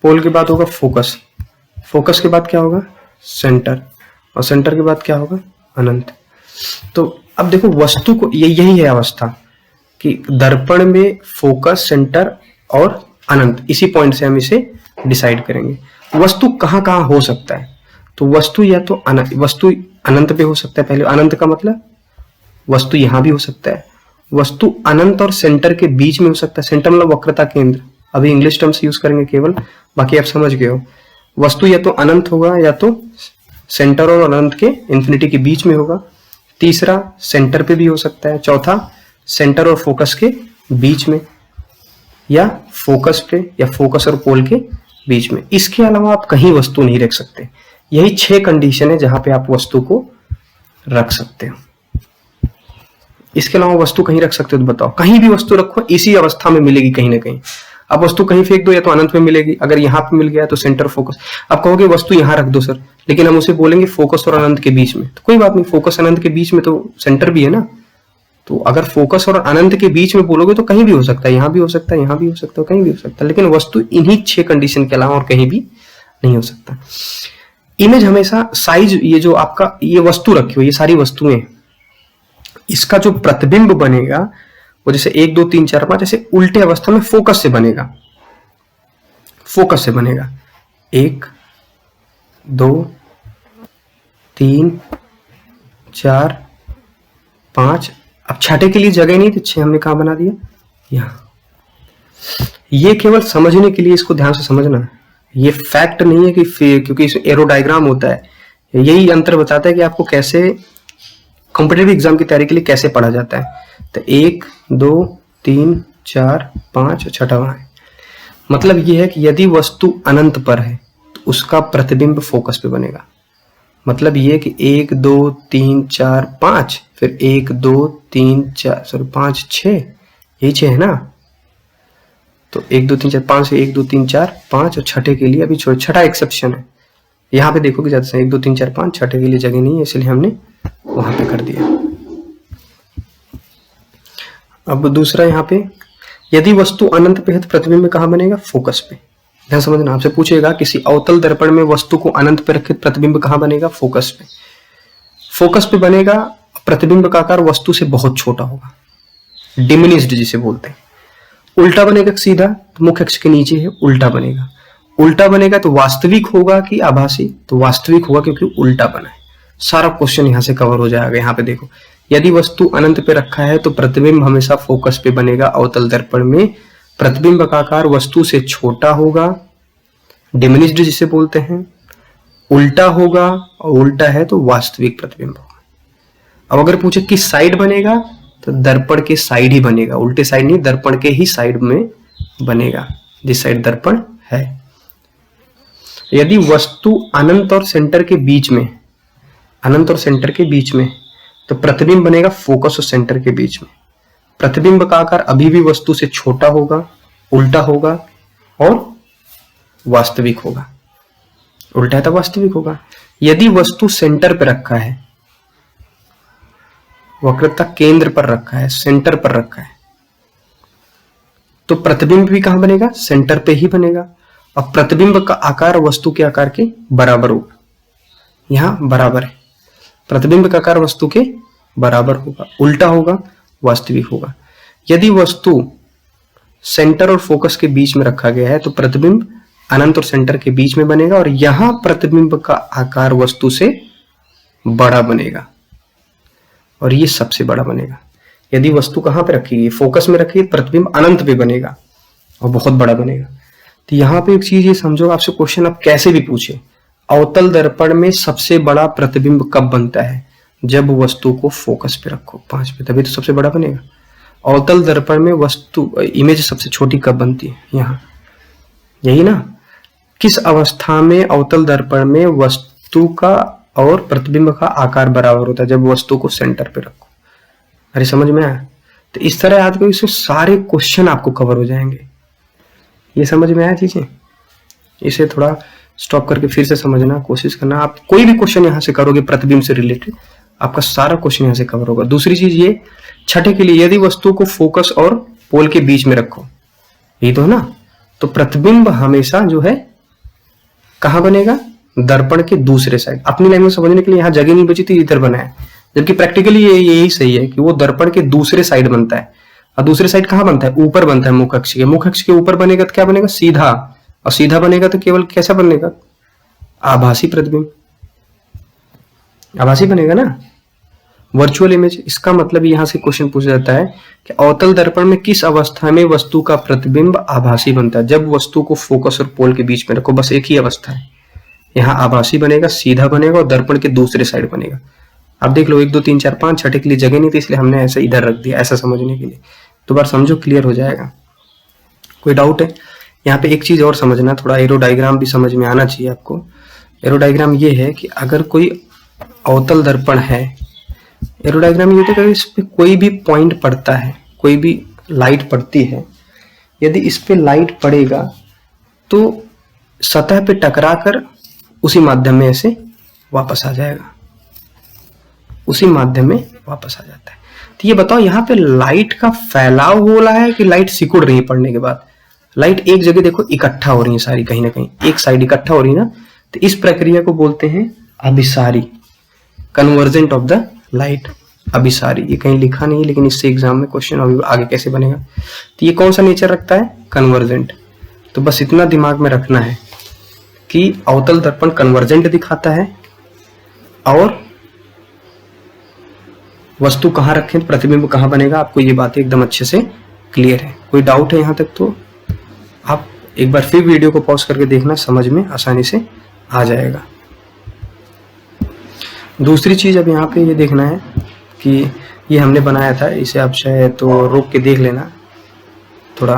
पोल के बाद होगा फोकस, फोकस के बाद क्या होगा, सेंटर, और सेंटर के बाद क्या होगा, अनंत। तो अब देखो वस्तु को यही है अवस्था कि दर्पण में फोकस, सेंटर और अनंत, इसी पॉइंट से हम इसे डिसाइड करेंगे। वस्तु कहाँ कहाँ हो सकता है, तो वस्तु या तो वस्तु अनंत पे हो सकता है। पहले अनंत का मतलब वस्तु यहां भी हो सकता है, वस्तु अनंत और सेंटर के बीच में हो सकता है। सेंटर मतलब वक्रता केंद्र, अभी इंग्लिश टर्म्स यूज करेंगे केवल, बाकी आप समझ गए हो। वस्तु या तो अनंत होगा या तो सेंटर और अनंत के इंफिनिटी के बीच में होगा। तीसरा सेंटर पे भी हो सकता है। चौथा सेंटर और फोकस के बीच में, या फोकस पे या फोकस और पोल के बीच में। इसके अलावा आप कहीं वस्तु नहीं रख सकते। यही 6 कंडीशन है जहां पे आप वस्तु को रख सकते हो। इसके अलावा वस्तु कहीं रख सकते हो तो बताओ, कहीं भी वस्तु रखो इसी अवस्था में मिलेगी कहीं ना कहीं। अब वस्तु कहीं फेंक दो या तो अनंत में मिलेगी, अगर यहाँ पे मिल गया तो सेंटर फोकस। आप कहोगे वस्तु यहाँ रख दो सर, लेकिन हम उसे बोलेंगे फोकस और अनंत के बीच में, तो कोई बात नहीं, फोकस अनंत के बीच में तो सेंटर भी है ना। तो अगर फोकस और अनंत के बीच में बोलोगे तो कहीं भी हो सकता है, यहाँ भी हो सकता है, यहाँ भी हो सकता है, कहीं भी हो सकता है, लेकिन वस्तु इन्हीं 6 कंडीशन के अलावा और कहीं भी नहीं हो सकता। इमेज हमेशा साइज, ये जो आपका ये वस्तु रखी हो, ये सारी वस्तुएं, इसका जो प्रतिबिंब बनेगा वो जैसे 1 2 3 4 5 ऐसे उल्टे अवस्था में फोकस से बनेगा, फोकस से बनेगा। 1 2 3 4 5। अब छठे के लिए जगह नहीं, तो 6 हमने कहां बना दिया, यहां। ये केवल समझने के लिए, इसको ध्यान से समझना। ये फैक्ट नहीं है कि क्योंकि इसमें एरो डायग्राम होता है, यही अंतर बताता है कि आपको कैसे कॉम्पिटिटिव एग्जाम की तैयारी के लिए कैसे पढ़ा जाता है। तो 1 2 3 4 5 और छठा वहां है। मतलब ये है कि यदि वस्तु अनंत पर है तो उसका प्रतिबिंब फोकस पे बनेगा। मतलब ये कि 1 2 3 4 5, फिर 1 2 3 4 सॉरी 5 6, यही 6 है ना। तो 1 2 3 4 5 से 1 2 3 4 5, और छठे के लिए अभी छठा एक्सेप्शन है। यहाँ पे देखोगे ज्यादा से 1 2 3 4 5, छठे के लिए जगह नहीं है, इसलिए हमने वहां पे कर दिया। अब दूसरा यहाँ पे, यदि वस्तु अनंत पे है तो प्रतिबिंब कहाँ बनेगा, फोकस पे। ध्यान समझना, आपसे पूछेगा किसी अवतल दर्पण में वस्तु को अनंत पे रखे प्रतिबिंब कहाँ बनेगा, फोकस पे। फोकस पे बनेगा, प्रतिबिंब का आकार वस्तु से बहुत छोटा होगा, डिमिनिश्ड जिसे बोलते हैं। उल्टा बनेगा सीधा, तो मुख्य अक्ष के नीचे है, उल्टा बनेगा। उल्टा बनेगा तो वास्तविक होगा कि आभासी, तो वास्तविक होगा क्योंकि उल्टा बना है। सारा क्वेश्चन यहाँ से कवर हो जाएगा। यहाँ पे देखो, यदि वस्तु अनंत पे रखा है तो प्रतिबिंब हमेशा फोकस पे बनेगा। अवतल दर्पण में प्रतिबिंब का आकार वस्तु से छोटा होगा, डिमिनिश्ड जिसे बोलते हैं, उल्टा होगा, और उल्टा है तो वास्तविक प्रतिबिंब होगा। अब अगर पूछे किस साइड बनेगा, तो दर्पण के साइड ही बनेगा, उल्टे साइड नहीं, दर्पण के ही साइड में बनेगा, जिस साइड दर्पण है। यदि वस्तु अनंत और सेंटर के बीच में, अनंत और सेंटर के बीच में, तो प्रतिबिंब बनेगा फोकस और सेंटर के बीच में। प्रतिबिंब का आकार अभी भी वस्तु से छोटा होगा, उल्टा होगा और वास्तविक होगा। उल्टा है तो वास्तविक होगा। यदि वस्तु सेंटर पर रखा है, वक्रता केंद्र पर रखा है, सेंटर पर रखा है, तो प्रतिबिंब भी कहां बनेगा? सेंटर पे ही बनेगा। और प्रतिबिंब का आकार वस्तु के आकार के बराबर होगा। यहां बराबर है, प्रतिबिंब का आकार वस्तु के बराबर होगा, उल्टा होगा, वास्तविक होगा। यदि वस्तु सेंटर और फोकस के बीच में रखा गया है तो प्रतिबिंब अनंत और सेंटर के बीच में बनेगा, और यहां प्रतिबिंब का आकार वस्तु से बड़ा बनेगा, और ये सबसे बड़ा बनेगा। यदि वस्तु कहां पे रखी है? फोकस में रखी है, प्रतिबिंब अनंत पे बनेगा और बहुत बड़ा बनेगा। तो यहाँ पे एक चीज ये समझो, आपसे क्वेश्चन अब कैसे भी पूछे, अवतल दर्पण में सबसे बड़ा प्रतिबिंब कब बनता है? जब वस्तु को फोकस पे रखो 5 पे, तभी तो सबसे बड़ा बनेगा। अवतल दर्पण में वस्तु इमेज सबसे छोटी कब बनती है? यहाँ, यही ना। किस अवस्था में अवतल दर्पण में वस्तु का और प्रतिबिंब का आकार बराबर होता है? जब वस्तु को सेंटर पे रखो। अरे समझ में आया? तो इस तरह याद करो, इसमें सारे क्वेश्चन आपको कवर हो जाएंगे। ये समझ में आया चीजें? इसे थोड़ा स्टॉप करके फिर से समझना कोशिश करना। आप कोई भी क्वेश्चन यहाँ से करोगे प्रतिबिंब से रिलेटेड, आपका सारा क्वेश्चन यहाँ से कवर होगा। दूसरी चीज ये, छठे के लिए, यदि वस्तु को फोकस और पोल के बीच में रखो, यही तो है ना, तो प्रतिबिंब हमेशा जो है कहाँ बनेगा? दर्पण के दूसरे साइड। अपनी लैंग्वेज समझने के लिए यहाँ जगह नहीं बची थी, इधर बना है, जबकि प्रैक्टिकली यही सही है कि वो दर्पण के दूसरे साइड बनता है। और दूसरे साइड कहाँ बनता है? ऊपर बनता है, मुख अक्ष के। मुख अक्ष के ऊपर बनेगा तो क्या बनेगा? सीधा। और सीधा बनेगा तो केवल कैसा बनेगा? आभासी प्रतिबिंब, आभासी बनेगा ना, वर्चुअल इमेज। इसका मतलब यहां से क्वेश्चन पूछा जाता है कि अवतल दर्पण में किस अवस्था में वस्तु का प्रतिबिंब आभासी बनता है? जब वस्तु को फोकस और पोल के बीच में रखो, बस एक ही अवस्था है। यहाँ आभासी बनेगा, सीधा बनेगा और दर्पण के दूसरे साइड बनेगा। आप देख लो, 1 2 3 4 5, छठे के लिए जगह नहीं थी, इसलिए हमने ऐसे इधर रख दिया, ऐसा समझने के लिए। तो बार समझो, क्लियर हो जाएगा। कोई डाउट है? यहाँ पे एक चीज और समझना, थोड़ा एरो डायग्राम भी समझ में आना चाहिए आपको। एरो डायग्राम ये है कि अगर कोई अवतल दर्पण है, एरो डायग्राम ये होता है कि इस पे कोई भी पॉइंट पड़ता है, कोई भी लाइट पड़ती है, यदि इस पे लाइट पड़ेगा तो सतह पे टकराकर उसी माध्यम में ऐसे वापस आ जाएगा, उसी माध्यम में वापस आ जाता है। तो ये बताओ, यहाँ पे लाइट का फैलाव हो रहा है कि लाइट सिकुड़ रही है पड़ने के बाद? लाइट एक जगह देखो इकट्ठा हो रही है सारी, कहीं ना कहीं एक साइड इकट्ठा हो रही है ना। तो इस प्रक्रिया को बोलते हैं अभिसारी, कन्वर्जेंट ऑफ द लाइट, अभिसारी। ये कहीं लिखा नहीं है, लेकिन इससे एग्जाम में क्वेश्चन अभी आगे कैसे बनेगा। तो ये कौन सा नेचर रखता है? कन्वर्जेंट। तो बस इतना दिमाग में रखना है कि अवतल दर्पण कन्वर्जेंट दिखाता है, और वस्तु कहाँ रखें, प्रतिबिंब कहाँ बनेगा, आपको ये बातें एकदम अच्छे से क्लियर है। कोई डाउट है यहाँ तक तो आप एक बार फिर वीडियो को पॉज करके देखना, समझ में आसानी से आ जाएगा। दूसरी चीज अब यहाँ पे ये देखना है कि ये हमने बनाया था, इसे आप चाहे तो रोक के देख लेना, थोड़ा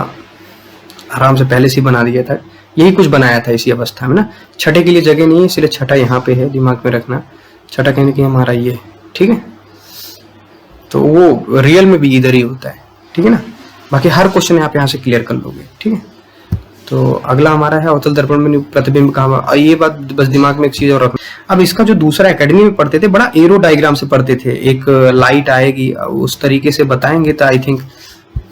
आराम से पहले से बना दिया था। यही कुछ बनाया था इसी अवस्था में ना। छठे के लिए जगह नहीं है, इसलिए छठा यहाँ पे है, दिमाग में रखना। छठा कहीं ना कहीं हमारा ये, ठीक है। तो वो रियल में भी इधर ही होता है, ठीक है ना। बाकी हर क्वेश्चन आप यहाँ से क्लियर कर लोगे, ठीक है। तो अगला हमारा है अवतल दर्पण में प्रतिबिंब कहाँ। ये बात बस दिमाग में एक चीज और रखना। अब इसका जो दूसरा एकेडमी में पढ़ते थे, बड़ा एरो डायग्राम से पढ़ते थे, एक लाइट आएगी उस तरीके से बताएंगे, तो आई थिंक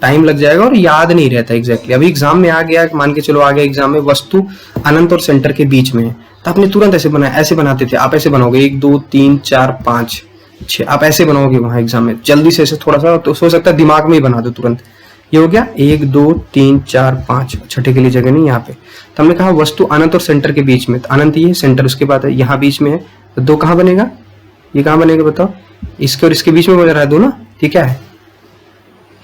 टाइम लग जाएगा और याद नहीं रहता एग्जैक्टली। अभी एग्जाम में आ गया, मान के चलो आ गया एग्जाम में, वस्तु अनंत और सेंटर के बीच में है, तो आपने तुरंत ऐसे बनाया, ऐसे बनाते थे आप, ऐसे बनाओगे 1 2 3 4 5 6, आप ऐसे बनाओगे वहां एग्जाम में जल्दी से, ऐसे थोड़ा सा तो हो सकता है दिमाग में ही बना दो तुरंत। ये हो गया 1 2 3 4 5, छठे के लिए जगह नहीं यहाँ पे। तो हमने कहा वस्तु अनंत और सेंटर के बीच में, तो अनंत ये है, सेंटर उसके बाद है, यहाँ बीच में है, तो 2 कहाँ बनेगा? ये कहाँ बनेगा बताओ? इसके और इसके बीच में बन रहा है दो ना, ये क्या है?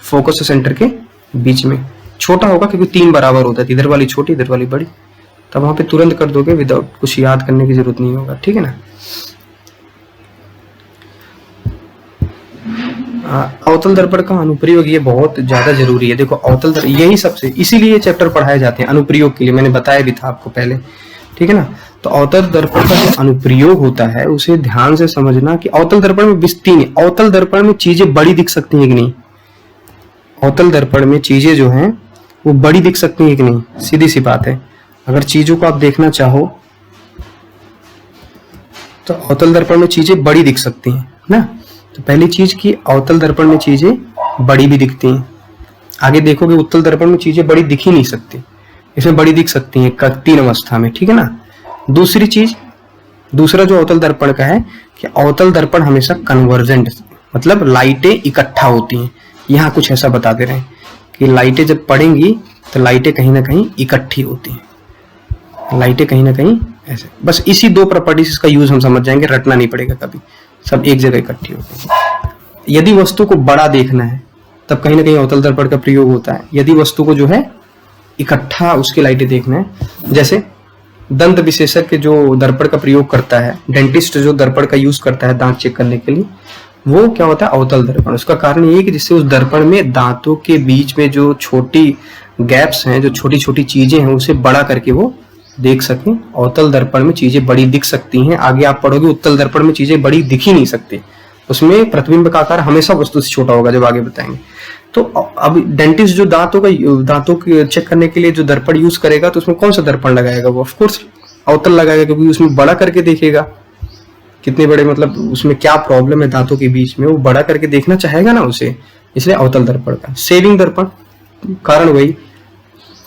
फोकस और सेंटर के बीच में। छोटा होगा क्योंकि 3 बराबर होता है, इधर वाली छोटी इधर वाली बड़ी, तब वहां पे तुरंत कर दोगे, विदाउट कुछ याद करने की जरूरत नहीं होगा, ठीक है ना। अवतल दर्पण का अनुप्रयोग ये बहुत ज्यादा जरूरी है। देखो अवतल दर्पण यही सबसे, इसीलिए ये चैप्टर पढ़ाए जाते हैं अनुप्रयोग के लिए, मैंने बताया भी था आपको पहले, ठीक है ना। तो अवतल दर्पण का जो अनुप्रयोग होता है उसे ध्यान से समझना कि अवतल दर्पण में तीन, अवतल दर्पण में चीजें बड़ी दिख सकती हैं कि नहीं? अवतल दर्पण में चीजें जो हैं वो बड़ी दिख सकती हैं कि नहीं? सीधी सी बात है। अगर चीजों को आप देखना चाहो तो अवतल दर्पण में चीजें बड़ी दिख सकती हैं ना। तो पहली चीज की अवतल दर्पण में चीजें बड़ी भी दिखती हैं। आगे देखोगे उत्तल दर्पण में चीजें बड़ी दिख ही नहीं सकती, इसमें बड़ी दिख सकती हैं 3 अवस्था में, ठीक है ना। दूसरी चीज, दूसरा जो अवतल दर्पण का है कि अवतल दर्पण हमेशा कन्वर्जेंट, मतलब लाइटें इकट्ठा होती हैं। यहाँ कुछ ऐसा बता दे रहे हैं कि लाइटें जब पड़ेंगी तो लाइटें कहीं ना कहीं इकट्ठी होती हैं, लाइटें कहीं ना कहीं ऐसे। बस इसी 2 प्रॉपर्टीज का यूज हम समझ जाएंगे, रटना नहीं पड़ेगा कभी, सब एक जगह इकट्ठी होती है। यदि वस्तु को बड़ा देखना है तब कहीं ना कहीं अवतल दर्पण का प्रयोग होता है। यदि वस्तु को जो है इकट्ठा उसकी लाइटें देखना है, जैसे दंत विशेषज्ञ जो दर्पण का प्रयोग करता है, डेंटिस्ट जो दर्पण का यूज करता है दांत चेक करने के लिए, वो क्या होता है? अवतल दर्पण। उसका कारण ये है कि जिससे उस दर्पण में दांतों के बीच में जो छोटी गैप्स हैं, जो छोटी छोटी चीजें हैं, उसे बड़ा करके वो देख सकें। अवतल दर्पण में चीजें बड़ी दिख सकती हैं। आगे आप पढ़ोगे उत्तल दर्पण में चीजें बड़ी दिख ही नहीं सकती, उसमें प्रतिबिंब का आकार हमेशा वस्तु से छोटा होगा, जब आगे बताएंगे। तो अब डेंटिस्ट जो दांतों को चेक करने के लिए जो दर्पण यूज करेगा तो उसमें कौन सा दर्पण लगाएगा? वो ऑफकोर्स अवतल लगाएगा, क्योंकि उसमें बड़ा करके देखेगा कितने बड़े, मतलब उसमें क्या प्रॉब्लम है दांतों के बीच में, वो बड़ा करके देखना चाहेगा ना उसे, इसलिए अवतल दर्पण का। सेविंग दर्पण, कारण वही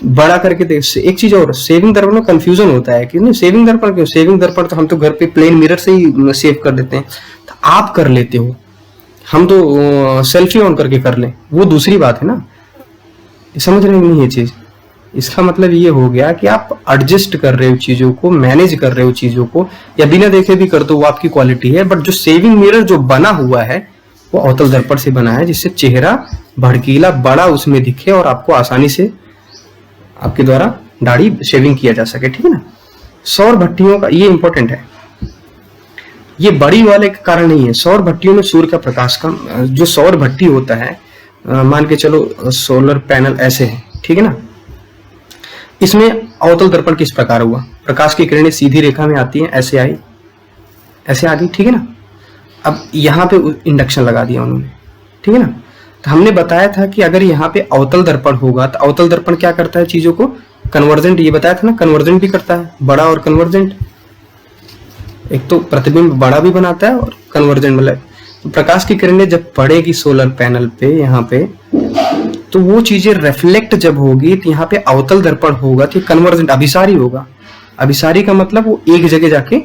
बड़ा करके देख। एक चीज और, सेविंग दर्पण में कंफ्यूजन होता है कि नहीं सेविंग दर्पण क्यों? सेविंग दर्पण तो हम तो घर पे प्लेन मिरर से ही सेव कर देते हैं, तो आप कर लेते हो, हम तो सेल्फी ऑन करके कर लें, वो दूसरी बात है ना। समझ रहे नहीं ये चीज? इसका मतलब ये हो गया कि आप एडजस्ट कर रहे हो चीजों को, मैनेज कर रहे हो चीजों को, या बिना देखे भी कर दो, वो आपकी क्वालिटी है। बट जो सेविंग मिरर जो बना हुआ है वो अवतल दर्पण से बना है, जिससे चेहरा भड़कीला बड़ा उसमें दिखे और आपको आसानी से आपके द्वारा दाढ़ी शेविंग किया जा सके, ठीक है ना। सौर भट्टियों का ये इंपॉर्टेंट है, ये बड़ी वाले का कारण नहीं है। सौर भट्टियों में सूर्य का प्रकाश का, जो सौर भट्टी होता है, मान के चलो सोलर पैनल ऐसे है, ठीक है ना। इसमें अवतल दर्पण किस प्रकार हुआ? प्रकाश की किरणें सीधी रेखा में आती हैं, ऐसे आई, ऐसे आ गई, ठीक है ना। अब यहाँ पे इंडक्शन लगा दिया उन्होंने, ठीक है ना। तो हमने बताया था कि अगर यहाँ पे अवतल दर्पण होगा तो अवतल दर्पण क्या करता है? चीजों को कन्वर्जेंट, ये बताया था ना, कन्वर्जेंट भी करता है, बड़ा और कन्वर्जेंट। एक तो प्रतिबिंब बड़ा भी बनाता है और कन्वर्जेंट, मतलब तो प्रकाश की किरणें जब पड़ेगी सोलर पैनल पे यहाँ पे, तो वो चीजें रिफ्लेक्ट जब होगी तो यहाँ पे अवतल दर्पण होगा तो कन्वर्जेंट अभिसारी होगा। अभिसारी का मतलब वो एक जगह जाके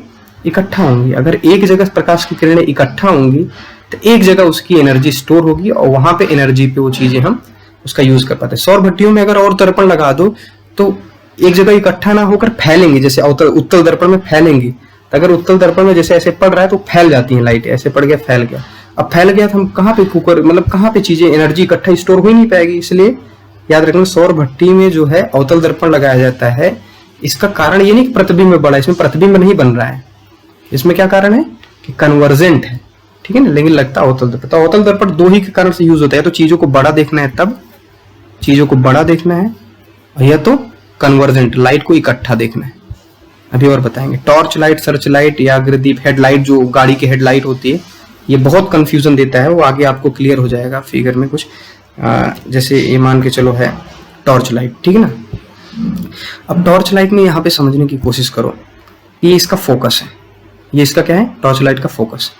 इकट्ठा होंगी। अगर एक जगह प्रकाश की किरणें इकट्ठा होंगी तो एक जगह उसकी एनर्जी स्टोर होगी और वहां पे एनर्जी पे वो चीजें हम उसका यूज कर पाते हैं। सौर भट्टियों में अगर और दर्पण लगा दो तो एक जगह इकट्ठा ना होकर फैलेंगे, जैसे उत्तल दर्पण में फैलेंगी। तो अगर उत्तल दर्पण में जैसे ऐसे पड़ रहा है तो फैल जाती है लाइट, ऐसे पड़ गया फैल गया। अब फैल गया तो हम कहाँ पे कुकर, मतलब कहाँ पे चीजें एनर्जी इकट्ठा स्टोर हो ही नहीं पाएगी। इसलिए याद रखना सौर भट्टी में जो है अवतल दर्पण लगाया जाता है। इसका कारण ये नहीं कि प्रतिबिंब बड़ा, इसमें प्रतिबिंब नहीं बन रहा है। इसमें क्या कारण है कि कन्वर्जेंट है, ठीक है ना। लेकिन लगता है अवतल दर्पण, तो अवतल दर्पण दो ही के कारण से यूज होता है, तो चीजों को बड़ा देखना है तब चीजों को बड़ा देखना है, या तो कन्वर्जेंट लाइट को इकट्ठा देखना है। अभी और बताएंगे। टॉर्च लाइट, सर्च लाइट या अग्रदीप, हेडलाइट जो गाड़ी की हेडलाइट होती है, ये बहुत कंफ्यूजन देता है, वो आगे आपको क्लियर हो जाएगा फिगर में कुछ। जैसे ये मान के चलो है टॉर्च लाइट, ठीक है ना। अब टॉर्च लाइट में यहाँ पे समझने की कोशिश करो, ये इसका फोकस है, ये इसका क्या है, टॉर्च लाइट का फोकस।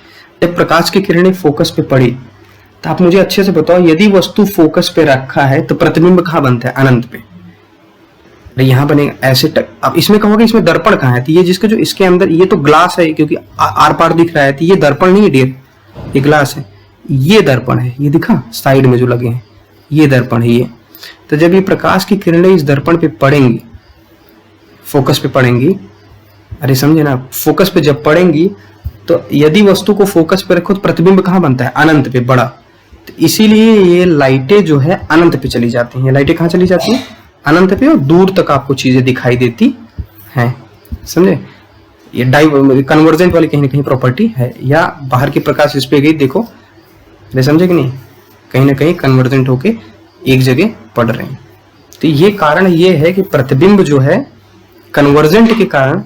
जब प्रकाश की किरणें फोकस पे पड़ी तो आप मुझे अच्छे से बताओ, यदि वस्तु फोकस पे रखा है तो प्रतिबिंब कहाँ बनता है, अनंत पे। यहाँ बनेगा ऐसे अब इसमें कहोगे इसमें दर्पण कहाँ है, तो ये जिसका जो इसके अंदर, ये तो ग्लास है क्योंकि आर पार दिख रहा है, तो ये दर्पण नहीं है डियर, ये ग्लास है, ये दर्पण है, ये दिखा साइड में जो लगे हैं, ये दर्पण है ये। तो जब ये प्रकाश की किरणें इस दर्पण पे पड़ेंगी, फोकस पे पड़ेंगी, अरे समझे ना, फोकस पे जब पड़ेंगी तो यदि वस्तु को फोकस पे रखो तो प्रतिबिंब कहाँ बनता है, अनंत पे, बड़ा। तो इसीलिए ये लाइटें जो है अनंत पे चली जाती हैं। लाइटें कहाँ चली जाती हैं, अनंत पे, और दूर तक आपको चीजें दिखाई देती हैं, समझे। ये कन्वर्जेंट वाली कहीं ना कहीं प्रॉपर्टी है। या बाहर की प्रकाश इस पे गई, देखो, समझे कि नहीं, कहीं ना कहीं कन्वर्जेंट होके एक जगह पड़ रहे हैं। तो ये कारण ये है कि प्रतिबिंब जो है कन्वर्जेंट के कारण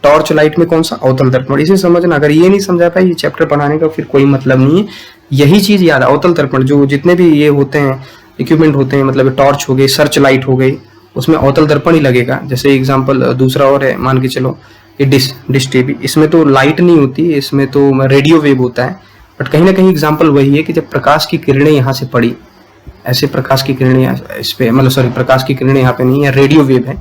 टॉर्च लाइट में कौन सा, अवतल दर्पण। इसे समझना, अगर ये नहीं समझा पाए ये चैप्टर पढ़ाने का फिर कोई मतलब नहीं है। यही चीज याद, अवतल दर्पण जो जितने भी ये होते हैं इक्विपमेंट होते हैं, मतलब टॉर्च हो गई, सर्च लाइट हो गई, उसमें अवतल दर्पण ही लगेगा। जैसे एग्जाम्पल दूसरा और है, मान के चलो ये डिश टीवी, इसमें तो लाइट नहीं होती, इसमें तो रेडियो वेव होता है। बट कहीं ना कहीं एग्जाम्पल वही है कि जब प्रकाश की किरणें यहाँ से पड़ी, ऐसे प्रकाश की किरणें इस पे, मतलब सॉरी, प्रकाश की किरणें यहाँ पे नहीं है, रेडियो वेव है,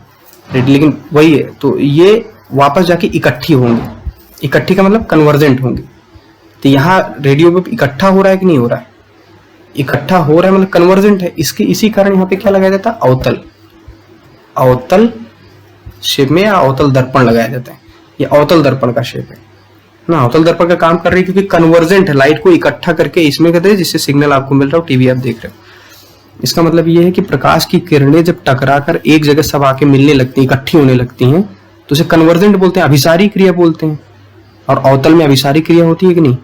लेकिन वही है, तो ये वापस जाके इकट्ठी होंगी। इकट्ठी का मतलब कन्वर्जेंट होंगी। तो यहाँ रेडियो वेव इकट्ठा हो रहा है कि नहीं हो रहा है, इकट्ठा हो रहा है, मतलब कन्वर्जेंट है। इसके इसी कारण यहाँ पे क्या लगाया जाता है, अवतल, अवतल शेप में या अवतल दर्पण लगाया जाता है। ये अवतल दर्पण का शेप है ना, अवतल दर्पण का काम कर रही है क्योंकि कन्वर्जेंट है, लाइट को इकट्ठा करके इसमें कहते हैं, जिससे सिग्नल आपको मिल रहा हो, टीवी आप देख रहे हो। इसका मतलब ये है कि प्रकाश की किरणें जब टकराकर एक जगह सब आके मिलने लगती हैं, इकट्ठी होने लगती हैं, तो उसे कन्वर्जेंट बोलते हैं, अभिसारी क्रिया बोलते हैं। और अवतल में अभिसारी क्रिया होती है कि नहीं,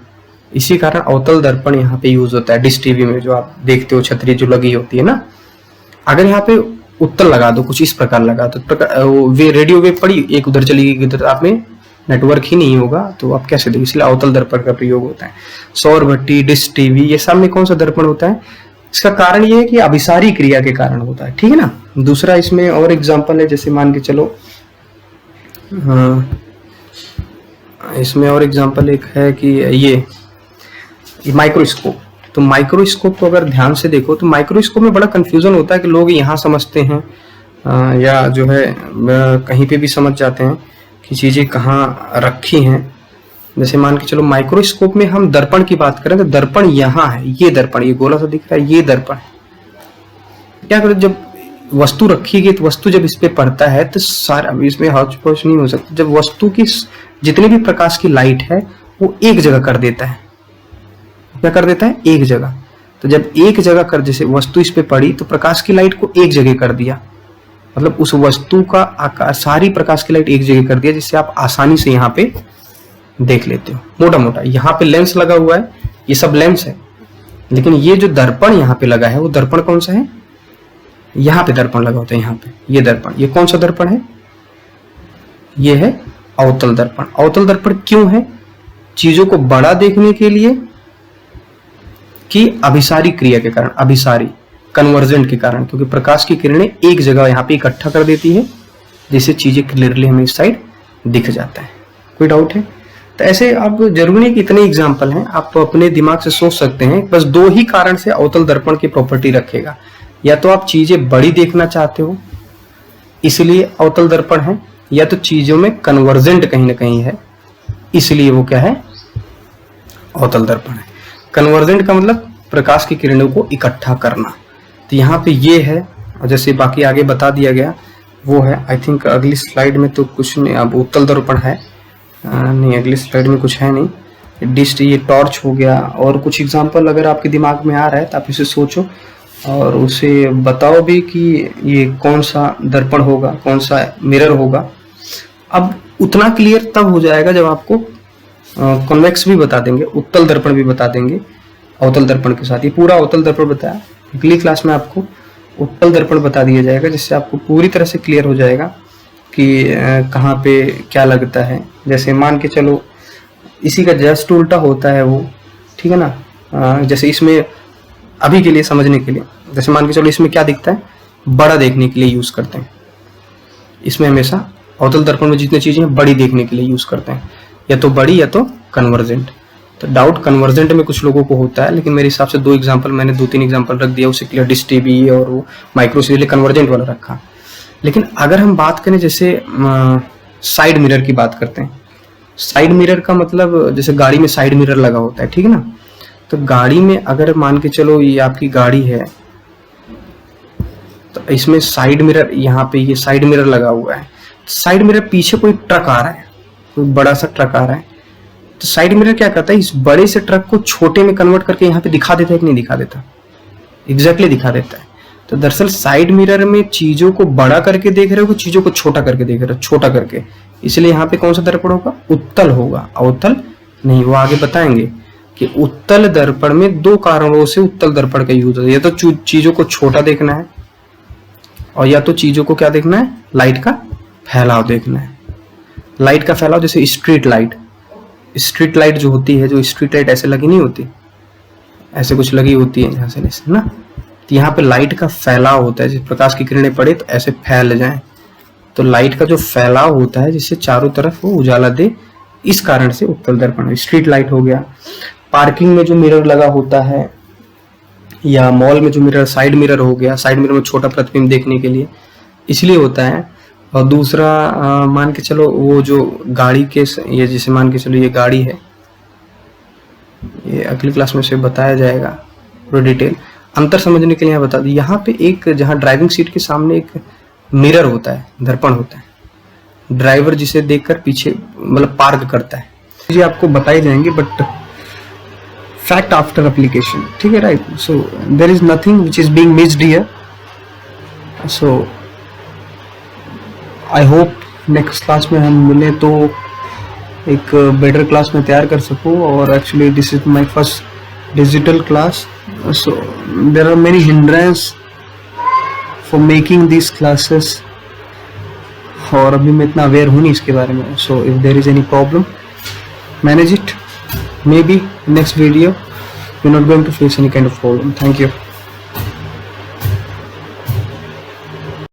इसी कारण अवतल दर्पण यहाँ पे यूज होता है। डिश टीवी में जो आप देखते हो, छतरी जो लगी होती है ना, अगर यहाँ पे उत्तल लगा दो, कुछ इस प्रकार लगा दो, वे रेडियो वेव पड़ी, एक उधर चली गई, उधर आप में नेटवर्क ही नहीं होगा, तो आप कैसे देखो, इसलिए अवतल दर्पण का प्रयोग होता है। सौर भट्टी, डिश टीवी, ये सब में कौन सा दर्पण होता है, इसका कारण ये है कि अभिसारी क्रिया के कारण होता है, ठीक है ना। दूसरा इसमें और एग्जांपल है, जैसे मान के चलो, इसमें और एग्जांपल एक है कि ये माइक्रोस्कोप। तो माइक्रोस्कोप को अगर ध्यान से देखो तो माइक्रोस्कोप में बड़ा कंफ्यूजन होता है कि लोग यहाँ समझते हैं या जो है कहीं पे भी समझ जाते हैं कि चीजें कहाँ रखी हैं। जैसे मान के चलो माइक्रोस्कोप में हम दर्पण की बात करें तो दर्पण यहाँ है, ये दर्पण, ये गोला सा दिख रहा है, ये दर्पण है। क्या करो, जब वस्तु रखी गई तो वस्तु जब इस पे पड़ता है तो सारा, इसमें हौच पौच नहीं हो सकता, जब वस्तु की जितने भी प्रकाश की लाइट है वो एक जगह कर देता है। क्या कर देता है, एक जगह। तो जब एक जगह कर, जैसे वस्तु इस पे पड़ी तो प्रकाश की लाइट को एक जगह कर दिया, मतलब उस वस्तु का आकार, सारी प्रकाश की लाइट एक जगह कर दिया, जिससे आप आसानी से यहाँ पे देख लेते हो। मोटा मोटा यहाँ पे लेंस लगा हुआ है, ये सब लेंस है, लेकिन ये जो दर्पण यहाँ पे लगा है वो दर्पण कौन सा है, यहाँ पे दर्पण लगा होता है, यहाँ पे ये दर्पण, ये कौन सा दर्पण है, ये है अवतल दर्पण। अवतल दर्पण क्यों है, चीजों को बड़ा देखने के लिए कि अभिसारी क्रिया के कारण, अभिसारी कन्वर्जेंट के कारण, क्योंकि प्रकाश की किरणें एक जगह यहाँ पे इकट्ठा कर देती है, जिससे चीजें क्लियरली हमें इस साइड दिख जाता है। कोई डाउट है? तो ऐसे आप जरूरी नहीं कि इतने एग्जाम्पल हैं, आप अपने दिमाग से सोच सकते हैं। बस दो ही कारण से अवतल दर्पण की प्रॉपर्टी रखेगा, या तो आप चीजें बड़ी देखना चाहते हो इसलिए अवतल दर्पण है, या तो चीजों में कन्वर्जेंट कहीं ना कहीं है इसलिए वो क्या है, अवतल दर्पण है। कन्वर्जेंट का मतलब प्रकाश की किरणों को इकट्ठा करना। तो यहाँ पे ये है, और जैसे बाकी आगे बता दिया गया वो है। आई थिंक अगली स्लाइड में तो कुछ नहीं, अब उत्तल दर्पण है नहीं, अगली स्लाइड में कुछ है नहीं। डिश, ये टॉर्च हो गया, और कुछ एग्जांपल अगर आपके दिमाग में आ रहा है तो आप इसे सोचो और उसे बताओ भी कि ये कौन सा दर्पण होगा, कौन सा मिरर होगा। अब उतना क्लियर तब हो जाएगा जब आपको कॉन्वेक्स भी बता देंगे, उत्तल दर्पण भी बता देंगे अवतल दर्पण के साथ। ये पूरा अवतल दर्पण बताया, अगली क्लास में आपको उत्तल दर्पण बता दिया जाएगा, जिससे आपको पूरी तरह से क्लियर हो जाएगा कि कहाँ पे क्या लगता है। जैसे मान के चलो इसी का जस्ट उल्टा होता है वो, ठीक है ना। जैसे इसमें अभी के लिए समझने के लिए, जैसे मान के चलो इसमें क्या दिखता है, बड़ा देखने के लिए यूज करते हैं। इसमें हमेशा अवतल दर्पण में जितनी चीजें बड़ी देखने के लिए यूज करते हैं, या तो बड़ी या तो कन्वर्जेंट। तो डाउट कन्वर्जेंट में कुछ लोगों को होता है, लेकिन मेरे हिसाब से दो एग्जांपल, मैंने 2-3 एग्जांपल रख दिया, उसे क्लियर डिश टीवी और वो माइक्रोस्कोप कन्वर्जेंट वाला रखा। लेकिन अगर हम बात करें जैसे साइड मिरर की बात करते हैं, साइड मिरर का मतलब जैसे गाड़ी में साइड मिरर लगा होता है, ठीक है ना। तो गाड़ी में अगर मान के चलो ये आपकी गाड़ी है तो इसमें साइड मिरर, यहाँ पे ये साइड मिरर लगा हुआ है। साइड मिरर पीछे कोई ट्रक आ रहा है, कोई बड़ा सा ट्रक आ रहा है, तो साइड मिरर क्या करता है, इस बड़े से ट्रक को छोटे में कन्वर्ट करके यहाँ पे दिखा देता है कि नहीं दिखा देता, एग्जैक्टली दिखा देता है। तो दरअसल साइड मिरर में चीजों को बड़ा करके देख रहे हो, चीजों को छोटा करके देख रहे हो, छोटा करके, इसलिए यहाँ पे कौन सा दर्पण होगा, उत्तल होगा, अवतल नहीं। वो आगे बताएंगे कि उत्तल दर्पण में दो कारणों से उत्तल दर्पण का यूज होता है, या तो चीजों को छोटा देखना है और या तो चीजों को क्या देखना है, लाइट का फैलाव देखना है। लाइट का फैलाव जैसे स्ट्रीट लाइट जो होती है, जो स्ट्रीट लाइट ऐसे लगी नहीं होती, ऐसे कुछ लगी होती है यहाँ से ना, तो यहाँ पे लाइट का फैलाव होता है, जैसे प्रकाश की किरणें पड़े तो ऐसे फैल जाएं, तो लाइट का जो फैलाव होता है जिससे चारों तरफ वो उजाला दे, इस कारण से उत्तल दर्पण। स्ट्रीट लाइट हो गया, पार्किंग में जो मिरर लगा होता है, या मॉल में जो मिरर, साइड मिरर हो गया, साइड मिरर में छोटा प्रतिबिंब देखने के लिए इसलिए होता है। और दूसरा मान के चलो वो जो गाड़ी के, ये जैसे मान के चलो ये गाड़ी है, ये अगली क्लास में से बताया जाएगा पूरा डिटेल, अंतर समझने के लिए बता दी। यहाँ पे एक, जहाँ ड्राइविंग सीट के सामने एक मिरर होता है, दर्पण होता है, ड्राइवर जिसे देखकर पीछे मतलब पार्क करता है, ये आपको बताए जाएंगे, बट फैक्ट आफ्टर एप्लीकेशन, ठीक है, right. So there is nothing which is being missed here. सो आई होप नेक्स्ट क्लास में हम मिले तो एक बेटर क्लास में तैयार कर सकूं, और actually this is my first digital class, so there are many hindrance for making this classes, और अभी मैं इतना अवेयर हूँ नहीं इसके बारे में। So if there is any problem, manage it, maybe next video you're not going to face any kind of problem. Thank you.